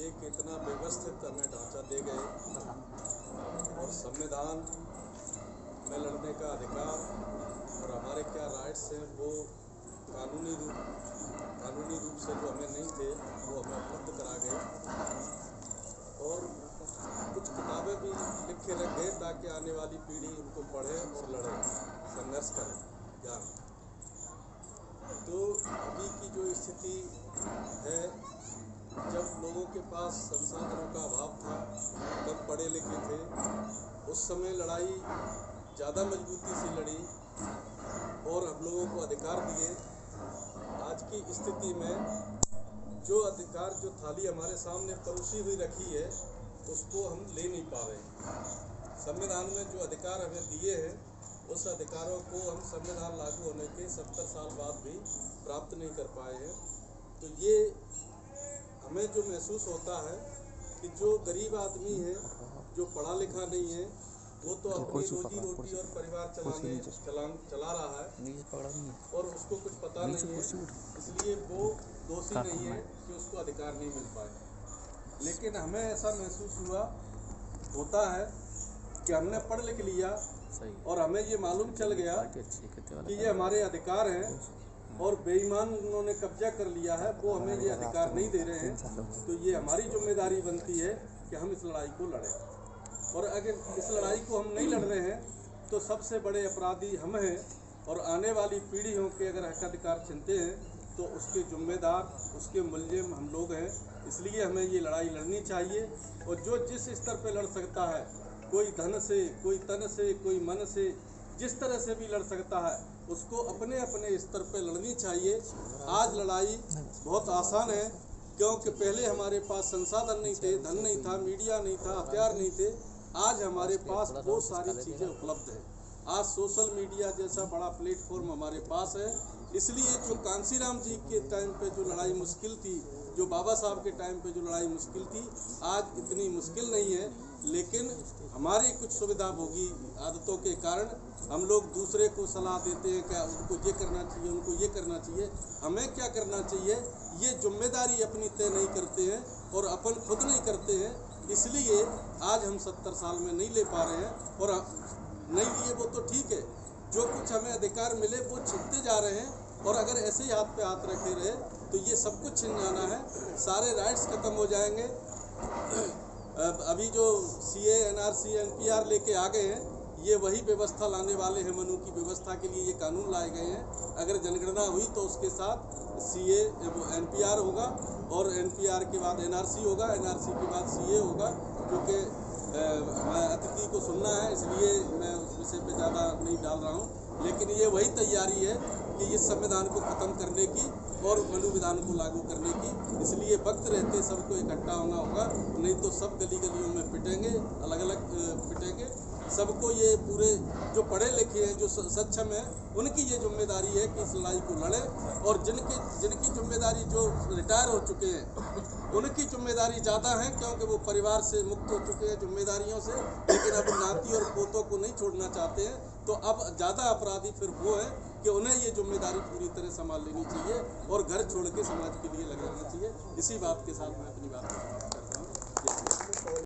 एक इतना व्यवस्थित हमें ढांचा दे गए और संविधान में लड़ने का अधिकार और हमारे क्या राइट्स हैं वो कानूनी रूप से जो हमें नहीं थे वो हमें उपलब्ध करा गए और कुछ किताबें भी लिख के रख गए ताकि आने वाली पीढ़ी उनको पढ़े और लड़े, संघर्ष करे, जाने। तो अभी की जो स्थिति है, जब लोगों के पास संसाधनों का अभाव था, कम पढ़े लिखे थे, उस समय लड़ाई ज़्यादा मजबूती से लड़ी और हम लोगों को अधिकार दिए। आज की स्थिति में जो अधिकार, जो थाली हमारे सामने परोसी हुई रखी है, उसको हम ले नहीं पा रहे। संविधान में जो अधिकार हमें दिए हैं, उस अधिकारों को हम संविधान लागू होने के 70 साल बाद भी प्राप्त नहीं कर पाए हैं। तो ये हमें जो महसूस होता है कि जो गरीब आदमी है, जो पढ़ा लिखा नहीं है, वो तो अपनी रोजी रोटी और परिवार चला रहा है और उसको कुछ पता नहीं है, इसलिए वो दोषी नहीं है कि उसको अधिकार नहीं मिल पाए। लेकिन हमें ऐसा महसूस होता है कि हमने पढ़ लिख लिया और हमें ये मालूम चल गया कि ये हमारे अधिकार हैं और बेईमान उन्होंने कब्जा कर लिया है, वो हमें ये अधिकार नहीं दे रहे हैं। तो ये हमारी जिम्मेदारी बनती है कि हम इस लड़ाई को लड़ें। और अगर इस लड़ाई को हम नहीं लड़ रहे हैं तो सबसे बड़े अपराधी हम हैं और आने वाली पीढ़ियों के अगर हक अधिकार छीनते हैं तो उसके जिम्मेदार, उसके मुलजिम हम लोग हैं। इसलिए हमें ये लड़ाई लड़नी चाहिए और जो जिस स्तर पे लड़ सकता है, कोई धन से, कोई तन से, कोई मन से, जिस तरह से भी लड़ सकता है, उसको अपने अपने स्तर पे लड़नी चाहिए। आज लड़ाई बहुत आसान है क्योंकि पहले हमारे पास संसाधन नहीं थे, धन नहीं था, मीडिया नहीं था, हथियार नहीं थे। आज हमारे पास बहुत सारी चीज़ें उपलब्ध हैं। आज सोशल मीडिया जैसा बड़ा प्लेटफॉर्म हमारे पास है। इसलिए जो कांसीराम जी के टाइम पे जो लड़ाई मुश्किल थी, जो बाबा साहब के टाइम पे जो लड़ाई मुश्किल थी, आज इतनी मुश्किल नहीं है। लेकिन हमारी कुछ सुविधा भोगी आदतों के कारण हम लोग दूसरे को सलाह देते हैं क्या उनको ये करना चाहिए, उनको ये करना चाहिए। हमें क्या करना चाहिए, ये जिम्मेदारी अपनी तय नहीं करते हैं और अपन खुद नहीं करते हैं। इसलिए आज हम 70 साल में नहीं ले पा रहे हैं और नहीं लिए वो तो ठीक है, जो कुछ हमें अधिकार मिले वो छीनते जा रहे हैं और अगर ऐसे ही हाथ पे हाथ रखे रहे तो ये सब कुछ छिन जाना है, सारे राइट्स खत्म हो जाएंगे। अभी जो CA, NRC, NPR लेके आ गए हैं, ये वही व्यवस्था लाने वाले हैं। मनु की व्यवस्था के लिए ये कानून लाए गए हैं। अगर जनगणना हुई तो उसके साथ CA, NPR होगा और NPR के बाद NRC होगा, NRC के बाद CA होगा। क्योंकि अतिथि को सुनना है इसलिए मैं उस विषय पे ज़्यादा नहीं डाल रहा हूँ, लेकिन ये वही तैयारी है कि इस संविधान को ख़त्म करने की और मनु विधान को लागू करने की। इसलिए वक्त रहते सबको इकट्ठा होना होगा, नहीं तो सब गली गलियों में पिटेंगे, अलग अलग पिटेंगे। सबको ये पूरे जो पढ़े लिखे हैं, जो सक्षम हैं, उनकी ये जिम्मेदारी है कि इस लड़ाई को लड़ें और जिनकी जिम्मेदारी जो रिटायर हो चुके हैं उनकी जिम्मेदारी ज़्यादा है क्योंकि वो परिवार से मुक्त हो चुके हैं जिम्मेदारियों से, लेकिन अब नाती और पोतों को नहीं छोड़ना चाहते हैं। तो अब ज़्यादा अपराधी फिर वो है कि उन्हें ये जिम्मेदारी पूरी तरह संभाल लेनी चाहिए और घर छोड़ के समाज के लिए लग जाना चाहिए। इसी बात के साथ मैं अपनी बात